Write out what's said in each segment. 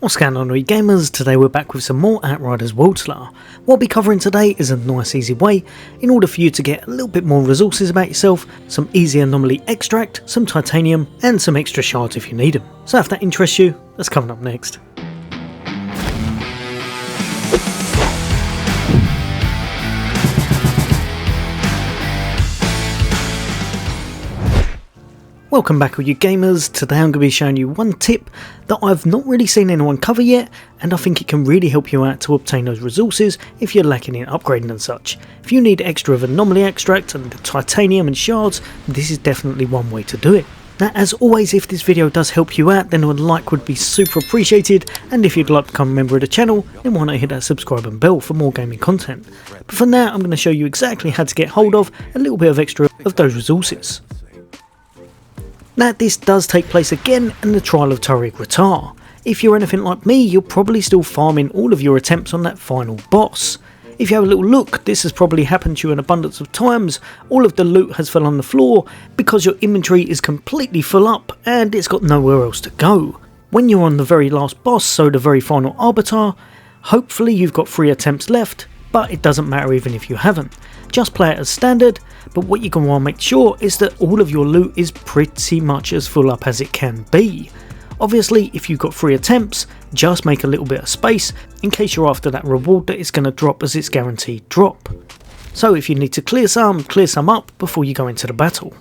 What's going on, gamers? Today we're back with some more Outriders Worldslayer. What I'll be covering today is a nice easy way in order for you to get a little bit more resources about yourself, some easy anomaly extract, some titanium and some extra shards if you need them. So if that interests you, that's coming up next. Welcome back all you gamers. Today I'm going to be showing you one tip that I've not really seen anyone cover yet, and I think it can really help you out to obtain those resources if you're lacking in upgrading and such. If you need extra of anomaly extract and the titanium and shards, this is definitely one way to do it. Now as always, if this video does help you out, then a like would be super appreciated, and if you'd like to become a member of the channel, then why not hit that subscribe and bell for more gaming content. But for now I'm going to show you exactly how to get hold of a little bit of extra of those resources. Now this does take place again in the trial of Outriders. If you're anything like me, you're probably still farming all of your attempts on that final boss. If you have a little look, this has probably happened to you an abundance of times. All of the loot has fell on the floor because your inventory is completely full up and it's got nowhere else to go. When you're on the very last boss, so the very final arbiter, hopefully you've got 3 attempts left, but it doesn't matter even if you haven't. Just play it as standard, but what you're going to want to make sure is that all of your loot is pretty much as full up as it can be. Obviously if you've got 3 attempts, just make a little bit of space in case you're after that reward that is going to drop as its guaranteed drop. So if you need to clear some up before you go into the battle.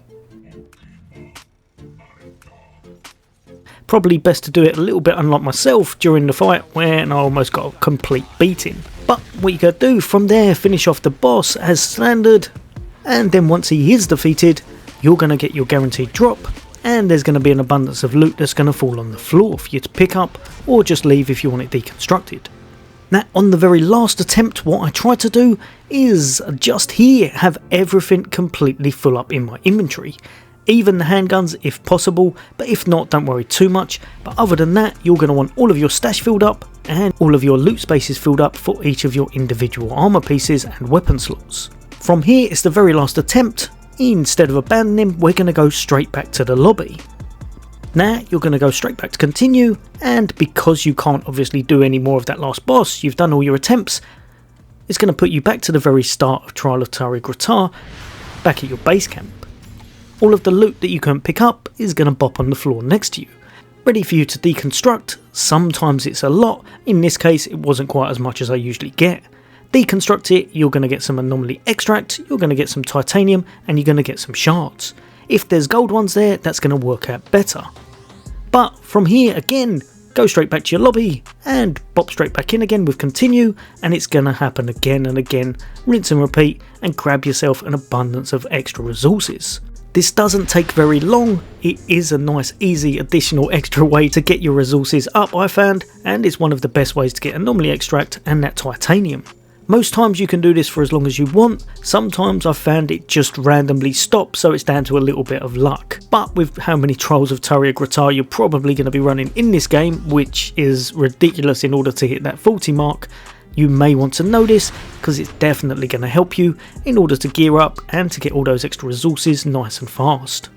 Probably best to do it a little bit unlike myself during the fight when I almost got a complete beating. But what you gotta do from there, finish off the boss as standard, and then once he is defeated, you're gonna get your guaranteed drop, and there's gonna be an abundance of loot that's gonna fall on the floor for you to pick up, or just leave if you want it deconstructed. Now on the very last attempt, what I tried to do is just here have everything completely full up in my inventory. Even the handguns if possible, but if not, don't worry too much. But other than that, you're going to want all of your stash filled up and all of your loot spaces filled up for each of your individual armor pieces and weapon slots. From here, it's the very last attempt. Instead of abandoning, we're going to go straight back to the lobby. Now you're going to go straight back to continue, and because you can't obviously do any more of that last boss, you've done all your attempts, it's going to put you back to the very start of Trial of Outriders, back at your base camp. All of the loot that you can pick up is going to bop on the floor next to you, ready for you to deconstruct. Sometimes it's a lot, in this case it wasn't quite as much as I usually get. Deconstruct it, you're going to get some anomaly extract, you're going to get some titanium, and you're going to get some shards. If there's gold ones there, that's going to work out better. But from here again, go straight back to your lobby and bop straight back in again with continue, and it's going to happen again and again. Rinse and repeat and grab yourself an abundance of extra resources. This doesn't take very long, it is a nice easy additional extra way to get your resources up I found, and it's one of the best ways to get anomaly extract and that titanium. Most times you can do this for as long as you want, sometimes I've found it just randomly stops, so it's down to a little bit of luck. But with how many trials of Outriders you're probably going to be running in this game, which is ridiculous in order to hit that 40 mark, you may want to know this because it's definitely going to help you in order to gear up and to get all those extra resources nice and fast.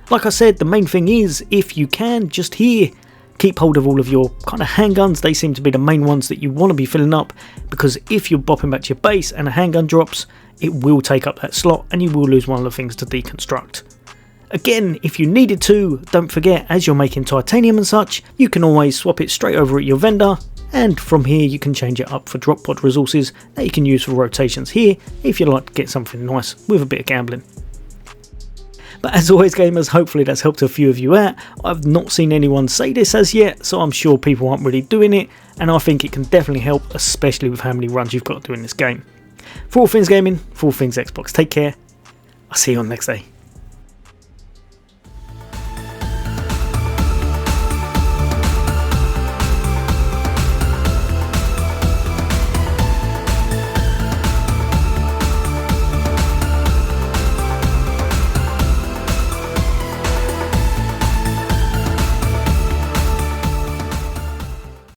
Like I said, the main thing is, if you can, just here, keep hold of all of your kind of handguns. They seem to be the main ones that you want to be filling up, because if you're bopping back to your base and a handgun drops, it will take up that slot and you will lose one of the things to deconstruct. Again, if you needed to, don't forget, as you're making titanium and such, you can always swap it straight over at your vendor, and from here you can change it up for drop pod resources that you can use for rotations here if you like to get something nice with a bit of gambling. But as always gamers, hopefully that's helped a few of you out. I've not seen anyone say this as yet, so I'm sure people aren't really doing it, and I think it can definitely help, especially with how many runs you've got to do in this game. For all things gaming, for all things Xbox, take care. I'll see you on the next day.